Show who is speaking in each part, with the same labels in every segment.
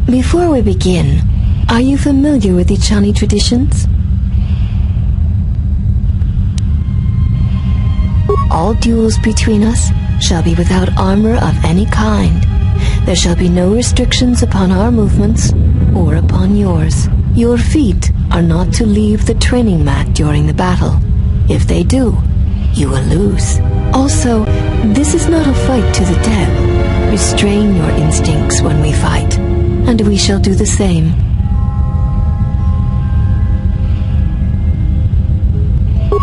Speaker 1: Before we begin, are you familiar with Echani traditions? All duels between us shall be without armor of any kind. There shall be no restrictions upon our movements or upon yours. Your feet are not to leave the training mat during the battle. If they do, you will lose. Also, this is not a fight to the death. Restrain your instincts when we fight, and we shall do the same.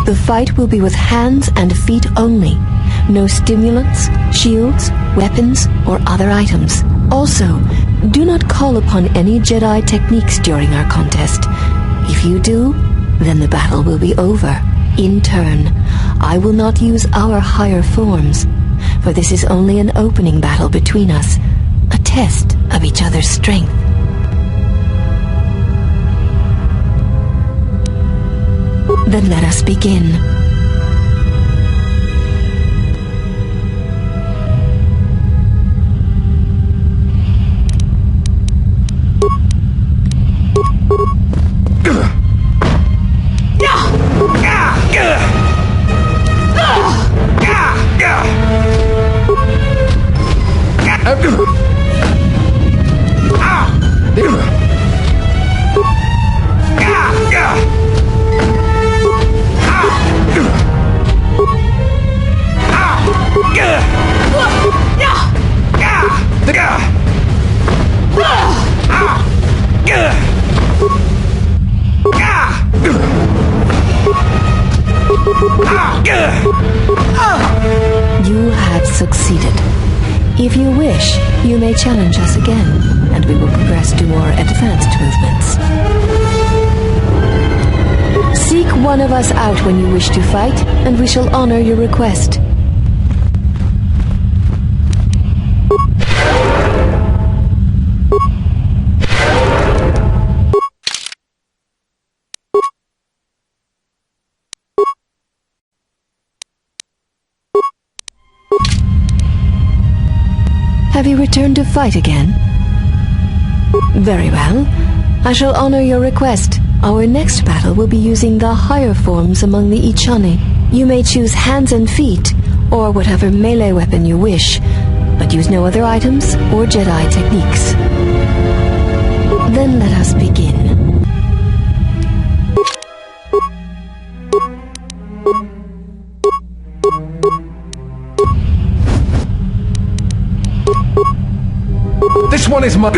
Speaker 1: The fight will be with hands and feet only. No stimulants, shields, weapons, or other items. Also, do not call upon any Jedi techniques during our contest. If you do, then the battle will be over. In turn, I will not use our higher forms, for this is only an opening battle between us, a test of each other's strength. Then let us begin. You have succeeded. If you wish, you may challenge us again, and we will progress to more advanced movements. Seek one of us out when you wish to fight, and we shall honor your request. Have you returned to fight again? Very well. I shall honor your request. Our next battle will be using the higher forms among the Echani. You may choose hands and feet, or whatever melee weapon you wish, but use no other items or Jedi techniques. Then let us begin.
Speaker 2: This one is my...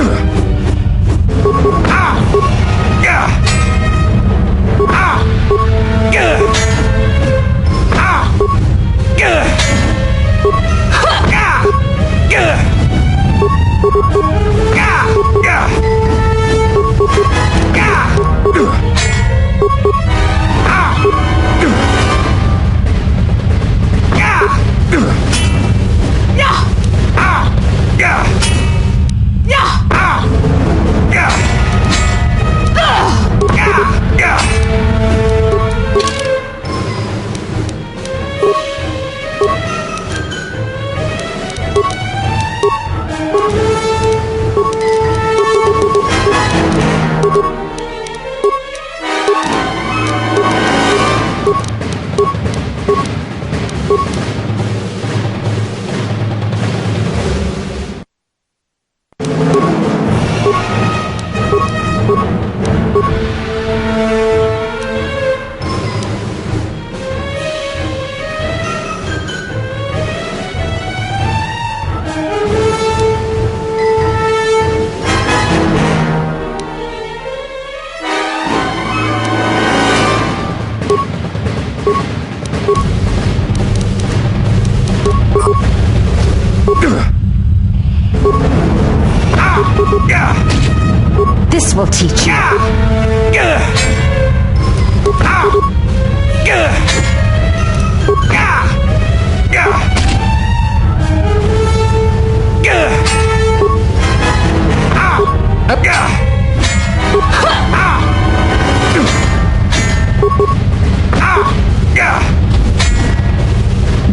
Speaker 1: This will teach you.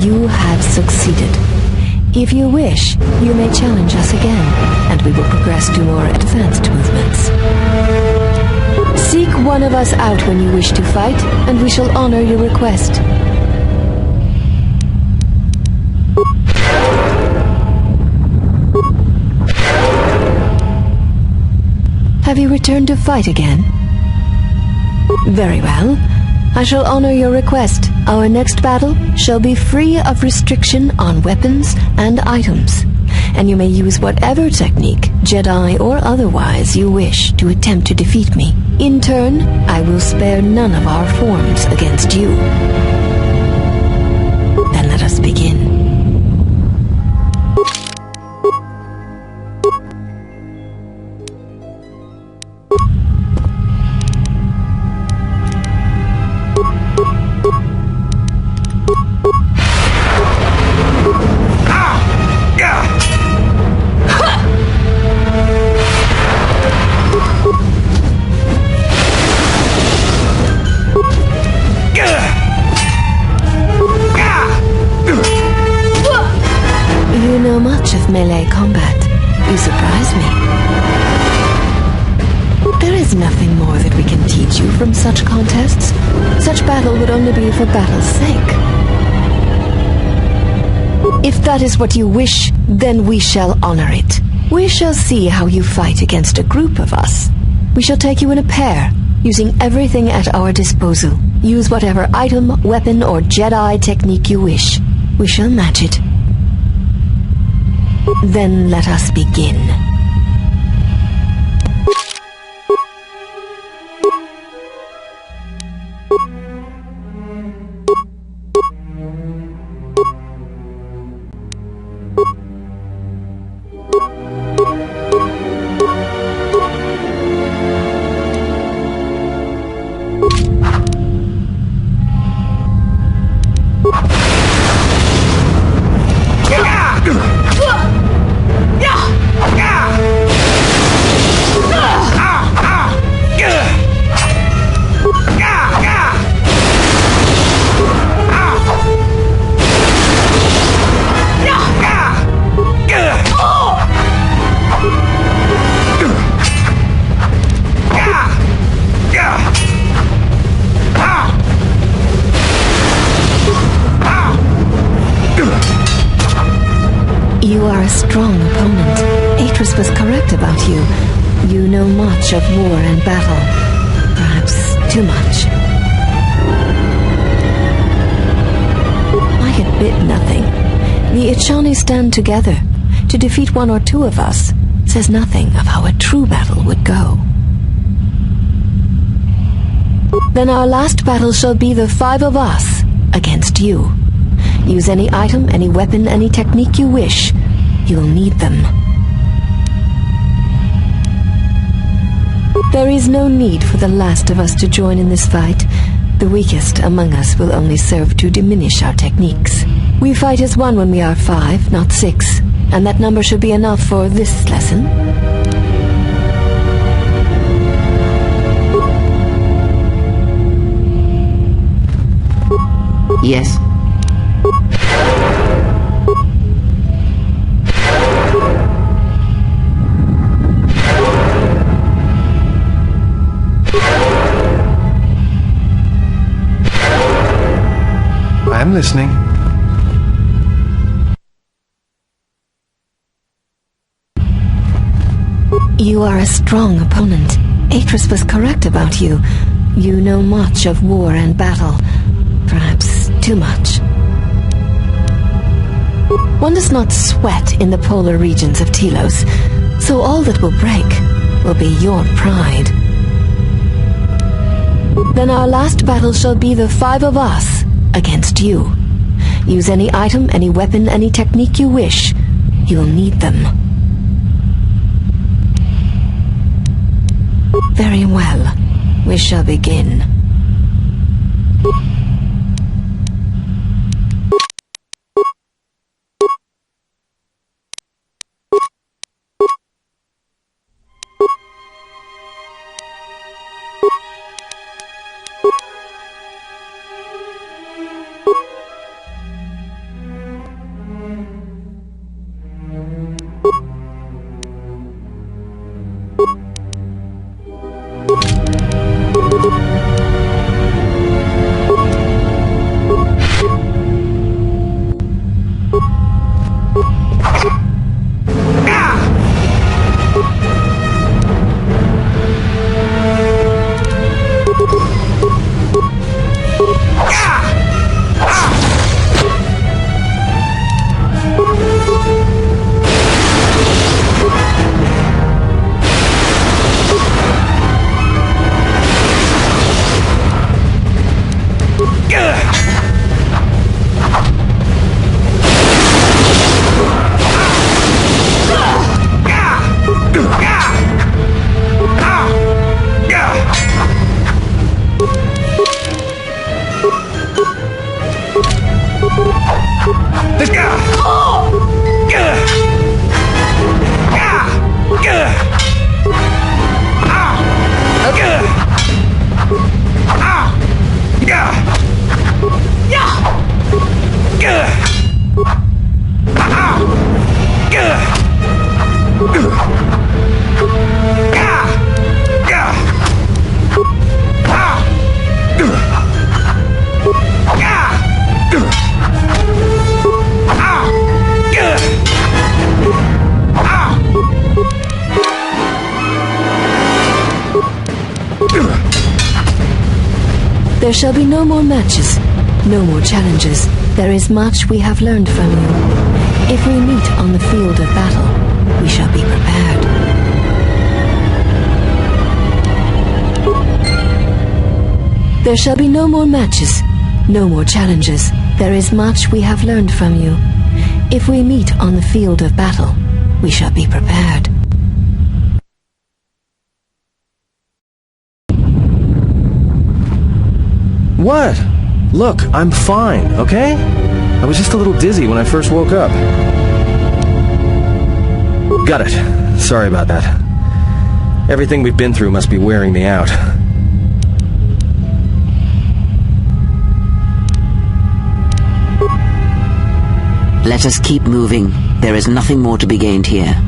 Speaker 1: You have succeeded. If you wish, you may challenge us again, and we will progress to more advanced movements. Seek one of us out when you wish to fight, and we shall honor your request. Have you returned to fight again? Very well. I shall honor your request. Our next battle shall be free of restriction on weapons and items, and you may use whatever technique, Jedi or otherwise, you wish to attempt to defeat me. In turn, I will spare none of our forms against you. Then let us begin. Melee combat. You surprise me. There is nothing more that we can teach you from such contests. Such battle would only be for battle's sake. If that is what you wish, then we shall honor it. We shall see how you fight against a group of us. We shall take you in a pair, using everything at our disposal. Use whatever item, weapon, or Jedi technique you wish. We shall match it. Then let us begin. You are a strong opponent. Atris was correct about you. You know much of war and battle. Perhaps too much. I admit nothing. The Echani stand together. To defeat one or two of us says nothing of how a true battle would go. Then our last battle shall be the 5 of us against you. Use any item, any weapon, any technique you wish. You'll need them. There is no need for the last of us to join in this fight. The weakest among us will only serve to diminish our techniques. We fight as one when we are 5, not 6, and that number should be enough for this lesson.
Speaker 3: Yes.
Speaker 2: I'm listening.
Speaker 1: You are a strong opponent. Atris was correct about you. You know much of war and battle. Perhaps too much. One does not sweat in the polar regions of Telos, so all that will break will be your pride. Then our last battle shall be the 5 of us against you. Use any item, any weapon, any technique you wish. You'll need them. Very well. We shall begin. There shall be no more matches, no more challenges. There is much we have learned from you. If we meet on the field of battle, we shall be prepared. There shall be no more matches, no more challenges. There is much we have learned from you. If we meet on the field of battle, we shall be prepared.
Speaker 2: What? Look, I'm fine, okay? I was just a little dizzy when I first woke up. Got it. Sorry about that. Everything we've been through must be wearing me out.
Speaker 3: Let us keep moving. There is nothing more to be gained here.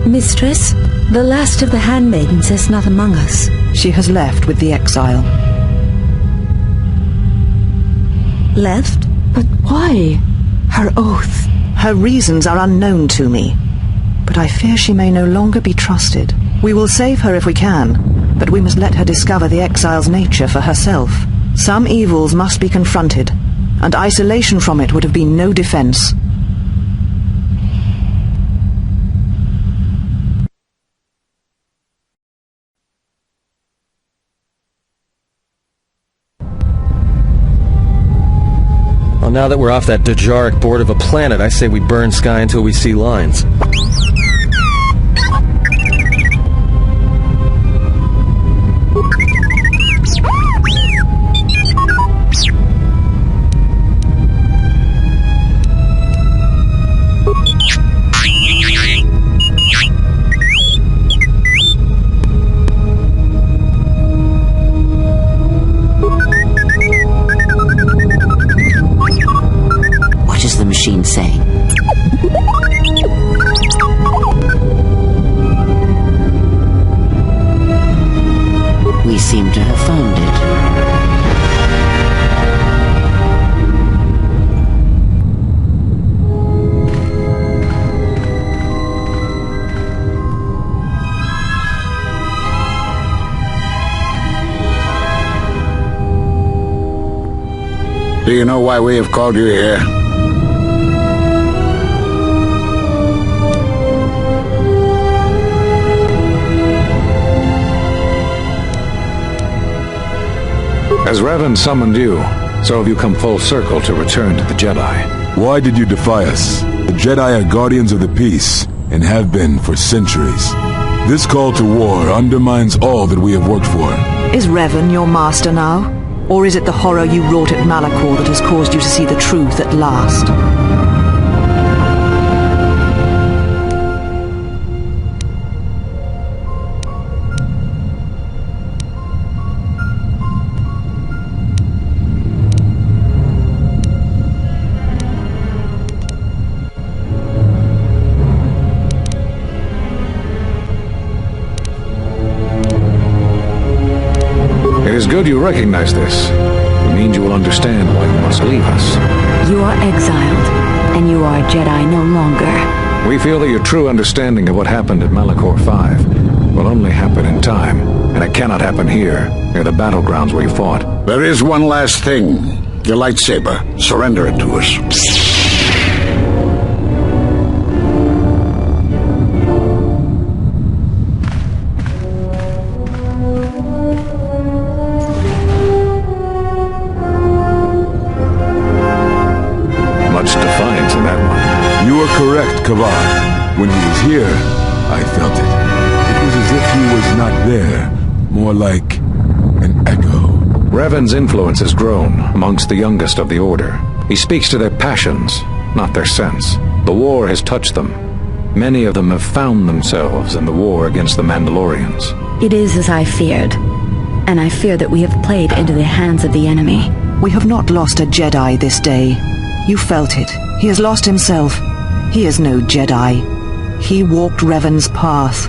Speaker 4: Mistress, the last of the Handmaidens is not among us.
Speaker 5: She has left with the exile.
Speaker 4: Left? But why? Her oath.
Speaker 5: Her reasons are unknown to me, but I fear she may no longer be trusted. We will save her if we can, but we must let her discover the exile's nature for herself. Some evils must be confronted, and isolation from it would have been no defense.
Speaker 2: Well, now that we're off that Dejaric board of a planet, I say we burn sky until we see lines.
Speaker 3: Machine saying. We seem to have found it.
Speaker 6: Do you know why we have called you here? As Revan summoned you, so have you come full circle to return to the Jedi.
Speaker 7: Why did you defy us? The Jedi are guardians of the peace, and have been for centuries. This call to war undermines all that we have worked for.
Speaker 5: Is Revan your master now? Or is it the horror you wrought at Malachor that has caused you to see the truth at last?
Speaker 6: good you recognize this. It means you will understand why you must leave us.
Speaker 8: You are exiled, and you are a Jedi no longer.
Speaker 6: We feel that your true understanding of what happened at Malachor 5 will only happen in time, and it cannot happen here, near the battlegrounds where you fought.
Speaker 9: There is one last thing. Your lightsaber. Surrender it to us.
Speaker 6: Much defiance in that one.
Speaker 7: You are correct, Kavar. When he was here, I felt it. It was as if he was not there, more like an echo.
Speaker 6: Revan's influence has grown amongst the youngest of the Order. He speaks to their passions, not their sense. The war has touched them. Many of them have found themselves in the war against the Mandalorians.
Speaker 8: It is as I feared, and I fear that we have played into the hands of the enemy.
Speaker 5: We have not lost a Jedi this day. You felt it. He has lost himself. He is no Jedi. He walked Revan's path,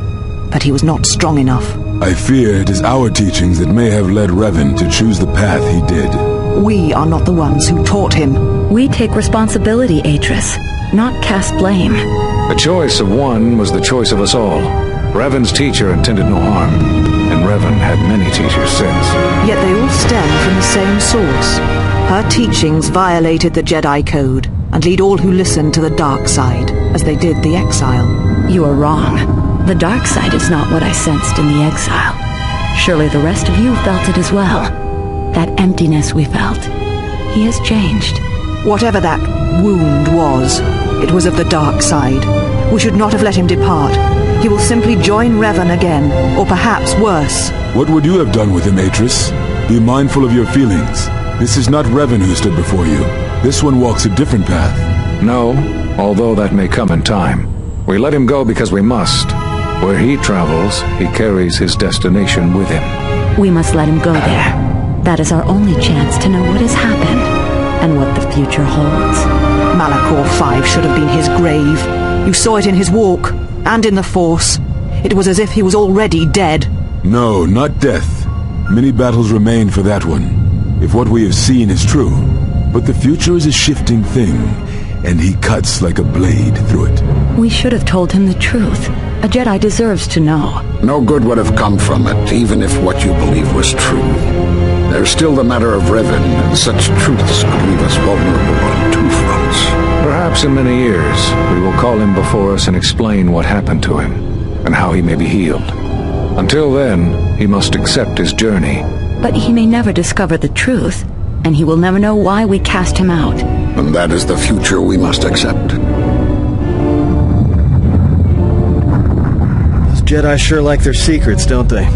Speaker 5: but he was not strong enough.
Speaker 7: I fear it is our teachings that may have led Revan to choose the path he did.
Speaker 5: We are not the ones who taught him.
Speaker 8: We take responsibility, Atris, not cast blame.
Speaker 6: The choice of one was the choice of us all. Revan's teacher intended no harm, and Revan had many teachers since.
Speaker 5: Yet they all stem from the same source. Her teachings violated the Jedi Code and lead all who listen to the dark side, as they did the exile.
Speaker 8: You are wrong. The dark side is not what I sensed in the exile. Surely the rest of you felt it as well. That emptiness we felt. He has changed.
Speaker 5: Whatever that wound was, it was of the dark side. We should not have let him depart. He will simply join Revan again, or perhaps worse.
Speaker 7: What would you have done with him, Atris? Be mindful of your feelings. This is not Revan who stood before you. This one walks a different path.
Speaker 6: No, although that may come in time. We let him go because we must. Where he travels, he carries his destination with him.
Speaker 8: We must let him go there. That is our only chance to know what has happened, and what the future holds.
Speaker 5: Malachor 5 should have been his grave. You saw it in his walk, and in the Force. It was as if he was already dead.
Speaker 7: No, not death. Many battles remain for that one, if what we have seen is true. But the future is a shifting thing, and he cuts like a blade through it.
Speaker 8: We should have told him the truth. A Jedi deserves to know.
Speaker 9: No good would have come from it, even if what you believe was true. There's still the matter of Revan, and such truths could leave us vulnerable on two fronts.
Speaker 6: Perhaps in many years, we will call him before us and explain what happened to him, and how he may be healed. Until then, he must accept his journey.
Speaker 8: But he may never discover the truth, and he will never know why we cast him out.
Speaker 9: And that is the future we must accept.
Speaker 2: Those Jedi sure like their secrets, don't they?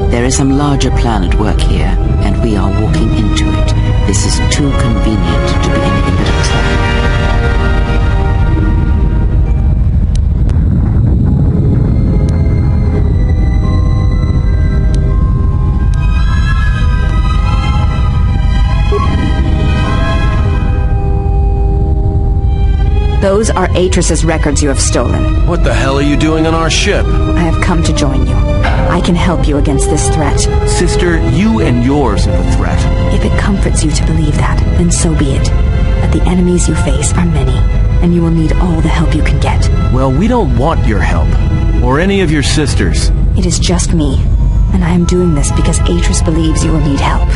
Speaker 3: There is some larger plan at work here, and we are walking into it. This is too convenient to be anything but a trap.
Speaker 10: Those are Atris's records you have stolen.
Speaker 2: What the hell are you doing on our ship?
Speaker 10: I have come to join you. I can help you against this threat.
Speaker 2: Sister, you and yours are the threat.
Speaker 10: If it comforts you to believe that, then so be it. But the enemies you face are many, and you will need all the help you can get.
Speaker 2: Well, we don't want your help. Or any of your sisters.
Speaker 10: It is just me, and I am doing this because Atris believes you will need help.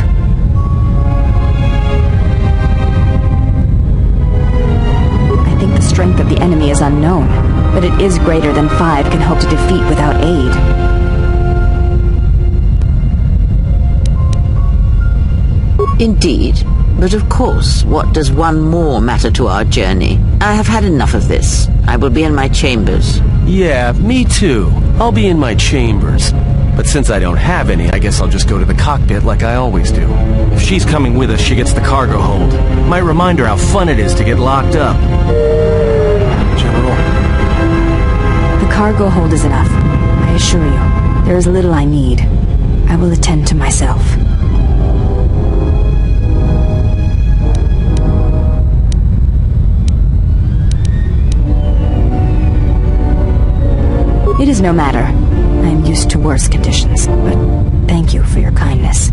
Speaker 10: strength of the enemy is unknown, but it is greater than 5 can hope to defeat without aid.
Speaker 3: Indeed. But of course, what does one more matter to our journey? I have had enough of this. I will be in my chambers.
Speaker 2: Yeah, me too. I'll be in my chambers. But since I don't have any, I guess I'll just go to the cockpit like I always do. If she's coming with us, she gets the cargo hold. Might remind her how fun it is to get locked up. General.
Speaker 10: The cargo hold is enough. I assure you, there is little I need. I will attend to myself. It is no matter. I am used to worse conditions, but thank you for your kindness.